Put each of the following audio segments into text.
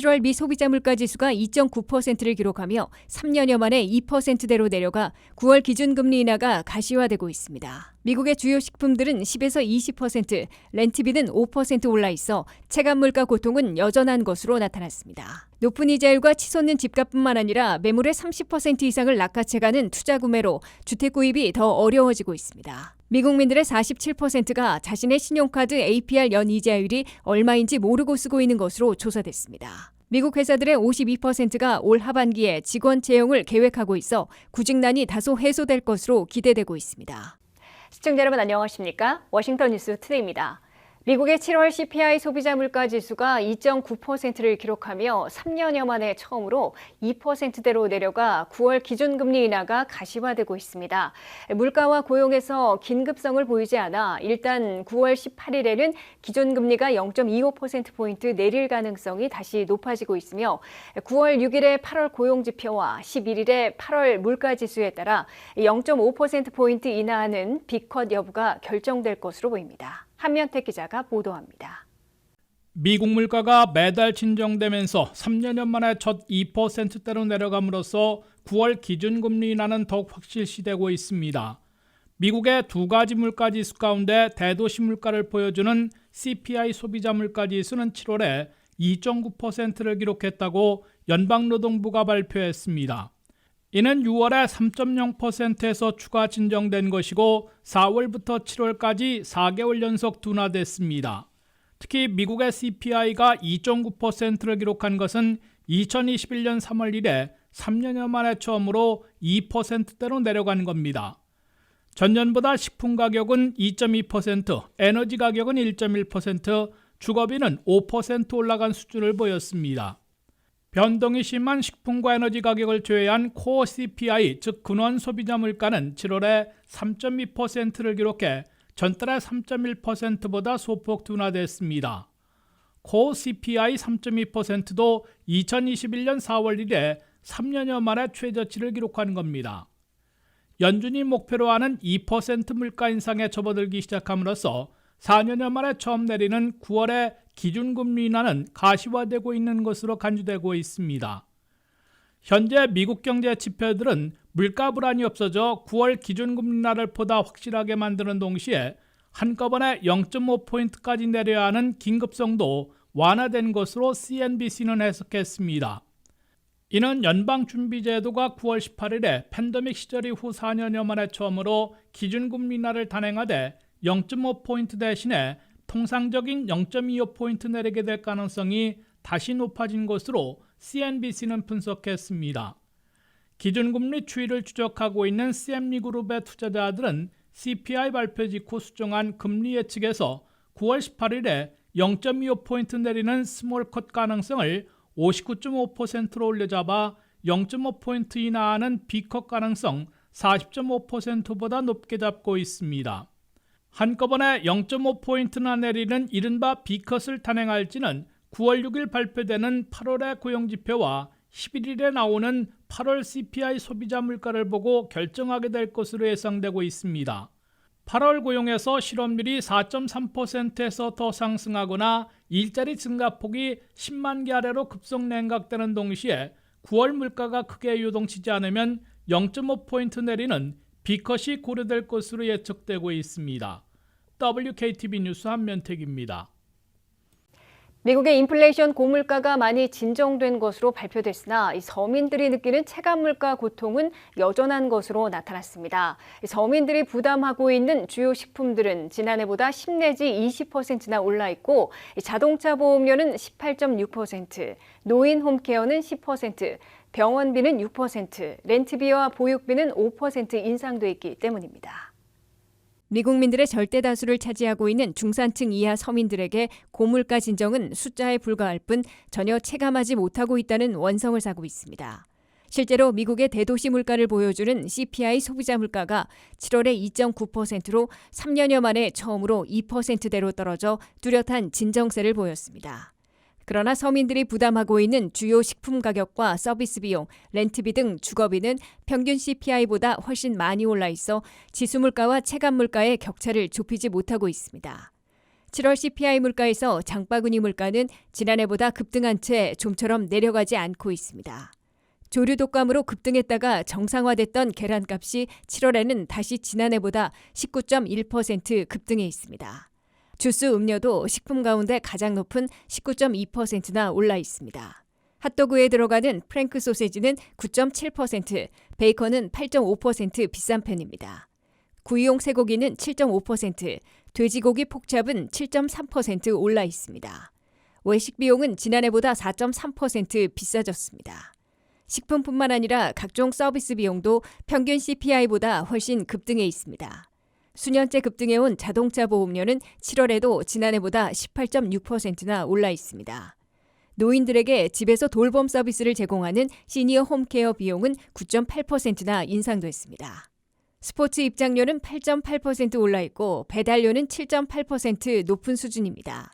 (7월) 미 소비자 물가지수가 2.9%를 기록하며 3년여 만에 2%대로 내려가 9월 기준금리 인하가 가시화되고 있습니다. 미국의 주요 식품들은 10에서 20%, 렌트비는 5% 올라 있어 체감 물가 고통은 여전한 것으로 나타났습니다. 높은 이자율과 치솟는 집값뿐만 아니라 매물의 30% 이상을 낚아채가는 투자 구매로 주택 구입이 더 어려워지고 있습니다. 미국민들의 47%가 자신의 신용카드 APR 연이자율이 얼마인지 모르고 쓰고 있는 것으로 조사됐습니다. 미국 회사들의 52%가 올 하반기에 직원 채용을 계획하고 있어 구직난이 다소 해소될 것으로 기대되고 있습니다. 시청자 여러분 안녕하십니까? 워싱턴 뉴스 투데이입니다. 미국의 7월 CPI 소비자 물가 지수가 2.9%를 기록하며 3년여 만에 처음으로 2%대로 내려가 9월 기준금리 인하가 가시화되고 있습니다. 물가와 고용에서 긴급성을 보이지 않아 일단 9월 18일에는 기준금리가 0.25%포인트 내릴 가능성이 다시 높아지고 있으며 9월 6일의 8월 고용지표와 11일의 8월 물가지수에 따라 0.5%포인트 인하하는 B컷 여부가 결정될 것으로 보입니다. 한면택 기자가 보도합니다. 미국 물가가 매달 진정되면서 3년여 만에 첫 2%대로 내려감으로써 9월 기준금리 인하는 더욱 확실시되고 있습니다. 미국의 두 가지 물가지수 가운데 대도시 물가를 보여주는 CPI 소비자 물가지수는 7월에 2.9%를 기록했다고 연방노동부가 발표했습니다. 이는 6월에 3.0%에서 추가 진정된 것이고 4월부터 7월까지 4개월 연속 둔화됐습니다. 특히 미국의 CPI가 2.9%를 기록한 것은 2021년 3월 이래 3년여 만에 처음으로 2%대로 내려간 겁니다. 전년보다 식품 가격은 2.2%, 에너지 가격은 1.1%, 주거비는 5% 올라간 수준을 보였습니다. 변동이 심한 식품과 에너지 가격을 제외한 코어 CPI, 즉 근원 소비자 물가는 7월에 3.2%를 기록해 전달의 3.1%보다 소폭 둔화됐습니다. 코어 CPI 3.2%도 2021년 4월 이래 3년여 만에 최저치를 기록한 겁니다. 연준이 목표로 하는 2% 물가 인상에 접어들기 시작함으로써 4년여 만에 처음 내리는 9월의 기준금리 인하는 가시화되고 있는 것으로 간주되고 있습니다. 현재 미국 경제 지표들은 물가 불안이 없어져 9월 기준금리 인하를 보다 확실하게 만드는 동시에 한꺼번에 0.5포인트까지 내려야 하는 긴급성도 완화된 것으로 CNBC는 해석했습니다. 이는 연방준비제도가 9월 18일에 팬데믹 시절 이후 4년여 만에 처음으로 기준금리 인하를 단행하되 0.5포인트 대신에 통상적인 0.25포인트 내리게 될 가능성이 다시 높아진 것으로 CNBC는 분석했습니다. 기준금리 추이를 추적하고 있는 CME 그룹의 투자자들은 CPI 발표 직후 수정한 금리 예측에서 9월 18일에 0.25포인트 내리는 스몰컷 가능성을 59.5%로 올려잡아 0.5포인트 인하하는 B컷 가능성 40.5%보다 높게 잡고 있습니다. 한꺼번에 0.5포인트나 내리는 이른바 B컷을 단행할지는 9월 6일 발표되는 8월의 고용지표와 11일에 나오는 8월 CPI 소비자 물가를 보고 결정하게 될 것으로 예상되고 있습니다. 8월 고용에서 실업률이 4.3%에서 더 상승하거나 일자리 증가폭이 10만 개 아래로 급속 냉각되는 동시에 9월 물가가 크게 요동치지 않으면 0.5포인트 내리는 B컷이 고려될 것으로 예측되고 있습니다. WKTV 뉴스 한면택입니다. 미국의 인플레이션 고물가가 많이 진정된 것으로 발표됐으나 서민들이 느끼는 체감 물가 고통은 여전한 것으로 나타났습니다. 서민들이 부담하고 있는 주요 식품들은 지난해보다 10 내지 20%나 올라 있고 자동차 보험료는 18.6%, 노인 홈케어는 10%, 병원비는 6%, 렌트비와 보육비는 5% 인상돼 있기 때문입니다. 미국민들의 절대 다수를 차지하고 있는 중산층 이하 서민들에게 고물가 진정은 숫자에 불과할 뿐 전혀 체감하지 못하고 있다는 원성을 사고 있습니다. 실제로 미국의 대도시 물가를 보여주는 CPI 소비자 물가가 7월에 2.9%로 3년여 만에 처음으로 2%대로 떨어져 뚜렷한 진정세를 보였습니다. 그러나 서민들이 부담하고 있는 주요 식품 가격과 서비스 비용, 렌트비 등 주거비는 평균 CPI보다 훨씬 많이 올라 있어 지수 물가와 체감 물가의 격차를 좁히지 못하고 있습니다. 7월 CPI 물가에서 장바구니 물가는 지난해보다 급등한 채 좀처럼 내려가지 않고 있습니다. 조류 독감으로 급등했다가 정상화됐던 계란값이 7월에는 다시 지난해보다 19.1% 급등해 있습니다. 주스 음료도 식품 가운데 가장 높은 19.2%나 올라 있습니다. 핫도그에 들어가는 프랭크 소세지는 9.7%, 베이컨은 8.5% 비싼 편입니다. 구이용 쇠고기는 7.5%, 돼지고기 폭찹은 7.3% 올라 있습니다. 외식 비용은 지난해보다 4.3% 비싸졌습니다. 식품뿐만 아니라 각종 서비스 비용도 평균 CPI보다 훨씬 급등해 있습니다. 수년째 급등해온 자동차 보험료는 7월에도 지난해보다 18.6%나 올라 있습니다. 노인들에게 집에서 돌봄 서비스를 제공하는 시니어 홈케어 비용은 9.8%나 인상됐습니다. 스포츠 입장료는 8.8% 올라 있고 배달료는 7.8% 높은 수준입니다.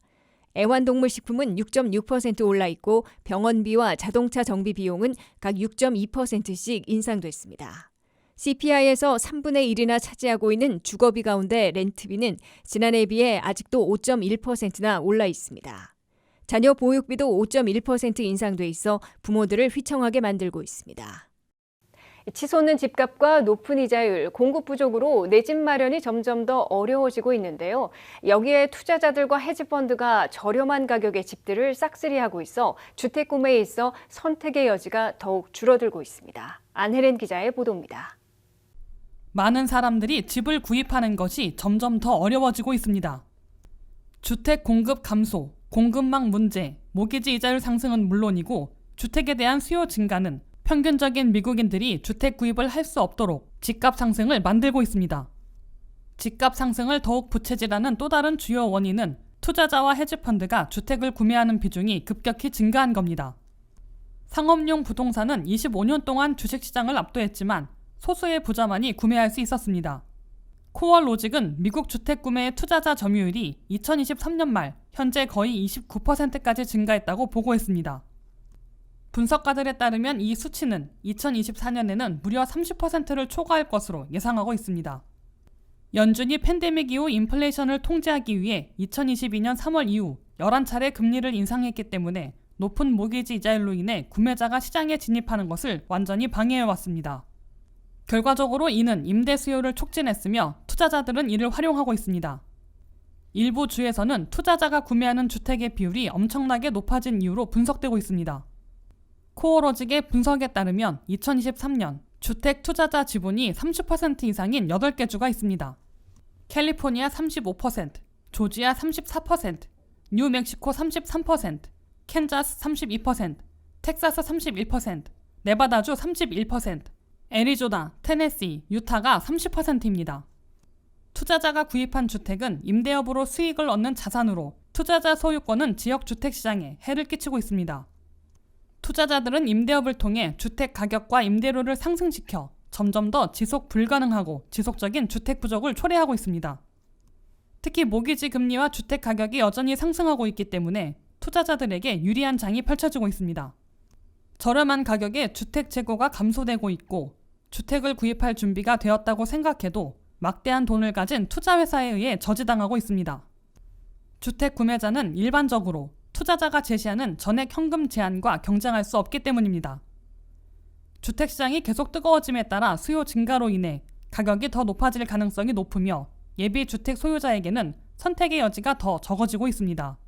애완동물 식품은 6.6% 올라 있고 병원비와 자동차 정비 비용은 각 6.2%씩 인상됐습니다. CPI에서 3분의 1이나 차지하고 있는 주거비 가운데 렌트비는 지난해에 비해 아직도 5.1%나 올라 있습니다. 자녀 보육비도 5.1% 인상돼 있어 부모들을 휘청하게 만들고 있습니다. 치솟는 집값과 높은 이자율, 공급 부족으로 내 집 마련이 점점 더 어려워지고 있는데요. 여기에 투자자들과 헤지펀드가 저렴한 가격의 집들을 싹쓸이하고 있어 주택 구매에 있어 선택의 여지가 더욱 줄어들고 있습니다. 안혜린 기자의 보도입니다. 많은 사람들이 집을 구입하는 것이 점점 더 어려워지고 있습니다. 주택 공급 감소, 공급망 문제, 모기지 이자율 상승은 물론이고 주택에 대한 수요 증가는 평균적인 미국인들이 주택 구입을 할 수 없도록 집값 상승을 만들고 있습니다. 집값 상승을 더욱 부채질하는 또 다른 주요 원인은 투자자와 헤지펀드가 주택을 구매하는 비중이 급격히 증가한 겁니다. 상업용 부동산은 25년 동안 주식시장을 압도했지만 소수의 부자만이 구매할 수 있었습니다. 코어 로직은 미국 주택 구매의 투자자 점유율이 2023년 말 현재 거의 29%까지 증가했다고 보고했습니다. 분석가들에 따르면 이 수치는 2024년에는 무려 30%를 초과할 것으로 예상하고 있습니다. 연준이 팬데믹 이후 인플레이션을 통제하기 위해 2022년 3월 이후 11차례 금리를 인상했기 때문에 높은 모기지 이자율로 인해 구매자가 시장에 진입하는 것을 완전히 방해해왔습니다. 결과적으로 이는 임대 수요를 촉진했으며 투자자들은 이를 활용하고 있습니다. 일부 주에서는 투자자가 구매하는 주택의 비율이 엄청나게 높아진 이유로 분석되고 있습니다. 코어로직의 분석에 따르면 2023년 주택 투자자 지분이 30% 이상인 8개 주가 있습니다. 캘리포니아 35%, 조지아 34%, 뉴멕시코 33%, 캔자스 32%, 텍사스 31%, 네바다주 31%, 애리조나, 테네시, 유타가 30%입니다. 투자자가 구입한 주택은 임대업으로 수익을 얻는 자산으로 투자자 소유권은 지역 주택시장에 해를 끼치고 있습니다. 투자자들은 임대업을 통해 주택 가격과 임대료를 상승시켜 점점 더 지속 불가능하고 지속적인 주택 부족을 초래하고 있습니다. 특히 모기지 금리와 주택 가격이 여전히 상승하고 있기 때문에 투자자들에게 유리한 장이 펼쳐지고 있습니다. 저렴한 가격에 주택 재고가 감소되고 있고 주택을 구입할 준비가 되었다고 생각해도 막대한 돈을 가진 투자회사에 의해 저지당하고 있습니다. 주택 구매자는 일반적으로 투자자가 제시하는 전액 현금 제한과 경쟁할 수 없기 때문입니다. 주택시장이 계속 뜨거워짐에 따라 수요 증가로 인해 가격이 더 높아질 가능성이 높으며 예비 주택 소유자에게는 선택의 여지가 더 적어지고 있습니다.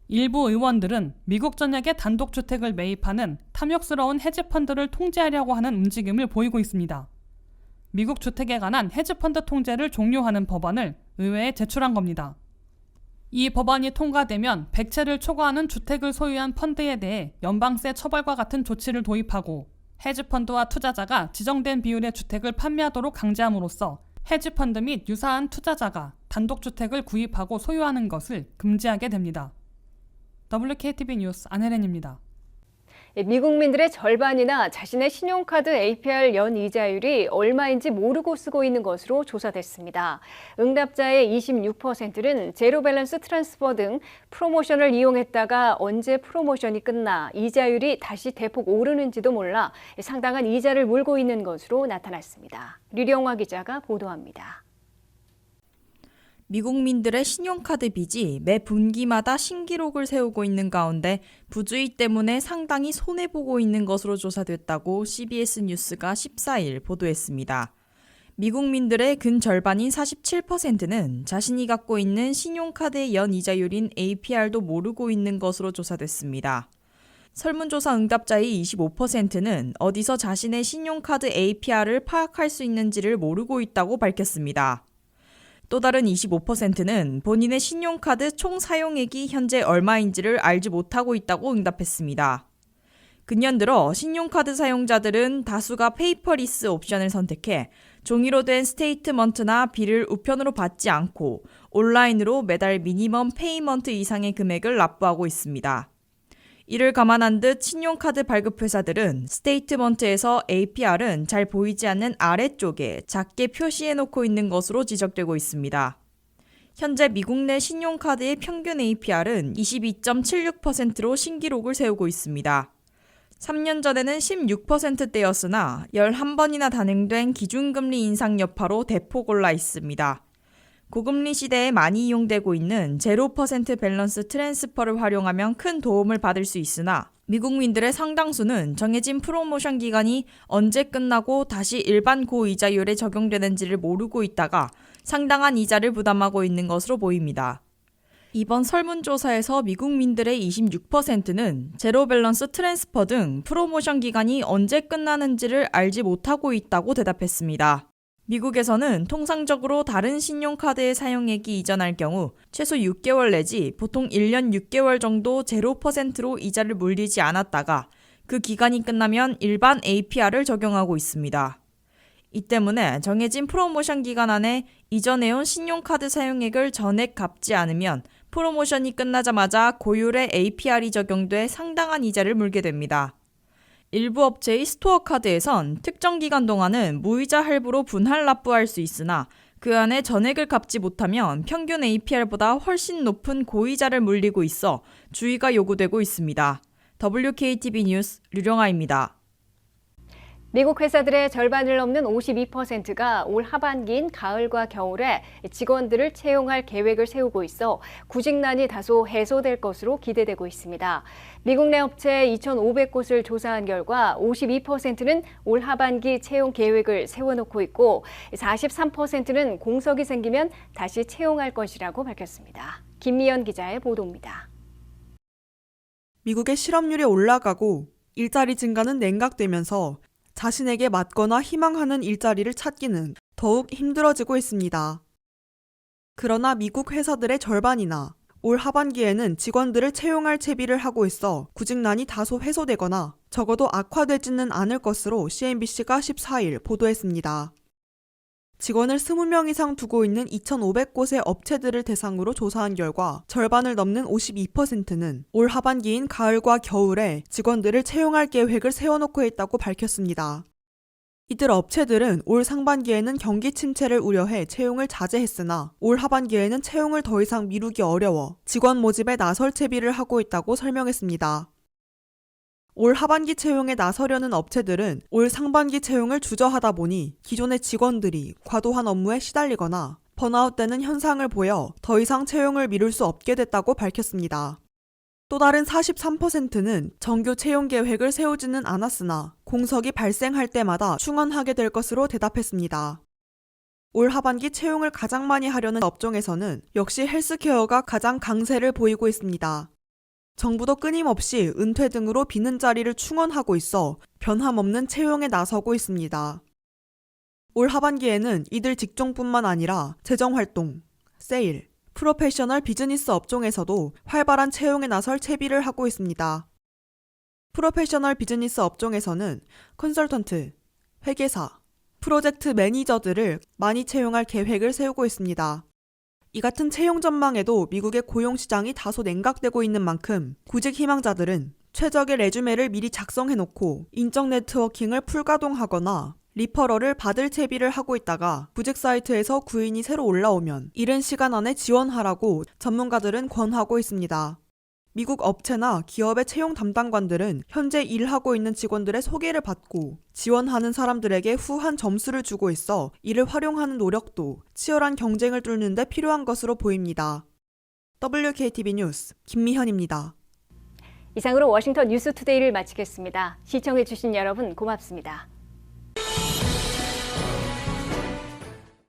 일부 의원들은 미국 전역에 단독주택을 매입하는 탐욕스러운 헤지펀드를 통제하려고 하는 움직임을 보이고 있습니다. 미국 주택에 관한 헤지펀드 통제를 종료하는 법안을 의회에 제출한 겁니다. 이 법안이 통과되면 100채를 초과하는 주택을 소유한 펀드에 대해 연방세 처벌과 같은 조치를 도입하고 헤지펀드와 투자자가 지정된 비율의 주택을 판매하도록 강제함으로써 헤지펀드 및 유사한 투자자가 단독주택을 구입하고 소유하는 것을 금지하게 됩니다. WKTV 뉴스 안혜린입니다. 미국민들의 절반이나 자신의 신용카드 APR 연 이자율이 얼마인지 모르고 쓰고 있는 것으로 조사됐습니다. 응답자의 26%는 제로 밸런스 트랜스퍼 등 프로모션을 이용했다가 언제 프로모션이 끝나 이자율이 다시 대폭 오르는지도 몰라 상당한 이자를 물고 있는 것으로 나타났습니다. 류령화 기자가 보도합니다. 미국민들의 신용카드 빚이 매 분기마다 신기록을 세우고 있는 가운데 부주의 때문에 상당히 손해보고 있는 것으로 조사됐다고 CBS 뉴스가 14일 보도했습니다. 미국민들의 근 절반인 47%는 자신이 갖고 있는 신용카드의 연 이자율인 APR도 모르고 있는 것으로 조사됐습니다. 설문조사 응답자의 25%는 어디서 자신의 신용카드 APR을 파악할 수 있는지를 모르고 있다고 밝혔습니다. 또 다른 25%는 본인의 신용카드 총 사용액이 현재 얼마인지를 알지 못하고 있다고 응답했습니다. 근년 들어 신용카드 사용자들은 다수가 페이퍼리스 옵션을 선택해 종이로 된 스테이트먼트나 비를 우편으로 받지 않고 온라인으로 매달 미니멈 페이먼트 이상의 금액을 납부하고 있습니다. 이를 감안한 듯 신용카드 발급회사들은 스테이트먼트에서 APR은 잘 보이지 않는 아래쪽에 작게 표시해놓고 있는 것으로 지적되고 있습니다. 현재 미국 내 신용카드의 평균 APR은 22.76%로 신기록을 세우고 있습니다. 3년 전에는 16%대였으나 11번이나 단행된 기준금리 인상 여파로 대폭 올라 있습니다. 고금리 시대에 많이 이용되고 있는 0% 밸런스 트랜스퍼를 활용하면 큰 도움을 받을 수 있으나 미국민들의 상당수는 정해진 프로모션 기간이 언제 끝나고 다시 일반 고이자율에 적용되는지를 모르고 있다가 상당한 이자를 부담하고 있는 것으로 보입니다. 이번 설문조사에서 미국민들의 26%는 제로 밸런스 트랜스퍼 등 프로모션 기간이 언제 끝나는지를 알지 못하고 있다고 대답했습니다. 미국에서는 통상적으로 다른 신용카드의 사용액이 이전할 경우 최소 6개월 내지 보통 1년 6개월 정도 0%로 이자를 물리지 않았다가 그 기간이 끝나면 일반 APR을 적용하고 있습니다. 이 때문에 정해진 프로모션 기간 안에 이전해온 신용카드 사용액을 전액 갚지 않으면 프로모션이 끝나자마자 고율의 APR이 적용돼 상당한 이자를 물게 됩니다. 일부 업체의 스토어 카드에선 특정 기간 동안은 무이자 할부로 분할 납부할 수 있으나 그 안에 전액을 갚지 못하면 평균 APR보다 훨씬 높은 고이자를 물리고 있어 주의가 요구되고 있습니다. WKTV 뉴스 류령아입니다. 미국 회사들의 절반을 넘는 52%가 올 하반기인 가을과 겨울에 직원들을 채용할 계획을 세우고 있어 구직난이 다소 해소될 것으로 기대되고 있습니다. 미국 내 업체 2,500곳을 조사한 결과 52%는 올 하반기 채용 계획을 세워놓고 있고 43%는 공석이 생기면 다시 채용할 것이라고 밝혔습니다. 김미연 기자의 보도입니다. 미국의 실업률이 올라가고 일자리 증가는 냉각되면서 자신에게 맞거나 희망하는 일자리를 찾기는 더욱 힘들어지고 있습니다. 그러나 미국 회사들의 절반이나 올 하반기에는 직원들을 채용할 채비를 하고 있어 구직난이 다소 해소되거나 적어도 악화되지는 않을 것으로 CNBC가 14일 보도했습니다. 직원을 20명 이상 두고 있는 2,500곳의 업체들을 대상으로 조사한 결과 절반을 넘는 52%는 올 하반기인 가을과 겨울에 직원들을 채용할 계획을 세워놓고 있다고 밝혔습니다. 이들 업체들은 올 상반기에는 경기 침체를 우려해 채용을 자제했으나 올 하반기에는 채용을 더 이상 미루기 어려워 직원 모집에 나설 채비를 하고 있다고 설명했습니다. 올 하반기 채용에 나서려는 업체들은 올 상반기 채용을 주저하다 보니 기존의 직원들이 과도한 업무에 시달리거나 번아웃되는 현상을 보여 더 이상 채용을 미룰 수 없게 됐다고 밝혔습니다. 또 다른 43%는 정규 채용 계획을 세우지는 않았으나 공석이 발생할 때마다 충원하게 될 것으로 대답했습니다. 올 하반기 채용을 가장 많이 하려는 업종에서는 역시 헬스케어가 가장 강세를 보이고 있습니다. 정부도 끊임없이 은퇴 등으로 비는 자리를 충원하고 있어 변함없는 채용에 나서고 있습니다. 올 하반기에는 이들 직종뿐만 아니라 재정활동, 세일, 프로페셔널 비즈니스 업종에서도 활발한 채용에 나설 채비를 하고 있습니다. 프로페셔널 비즈니스 업종에서는 컨설턴트, 회계사, 프로젝트 매니저들을 많이 채용할 계획을 세우고 있습니다. 이 같은 채용 전망에도 미국의 고용시장이 다소 냉각되고 있는 만큼 구직 희망자들은 최적의 레주메를 미리 작성해놓고 인적 네트워킹을 풀가동하거나 리퍼럴을 받을 채비를 하고 있다가 구직 사이트에서 구인이 새로 올라오면 이른 시간 안에 지원하라고 전문가들은 권하고 있습니다. 미국 업체나 기업의 채용 담당관들은 현재 일하고 있는 직원들의 소개를 받고 지원하는 사람들에게 후한 점수를 주고 있어 이를 활용하는 노력도 치열한 경쟁을 뚫는 데 필요한 것으로 보입니다. WKTV 뉴스 김미현입니다. 이상으로 워싱턴 뉴스투데이를 마치겠습니다. 시청해주신 여러분 고맙습니다.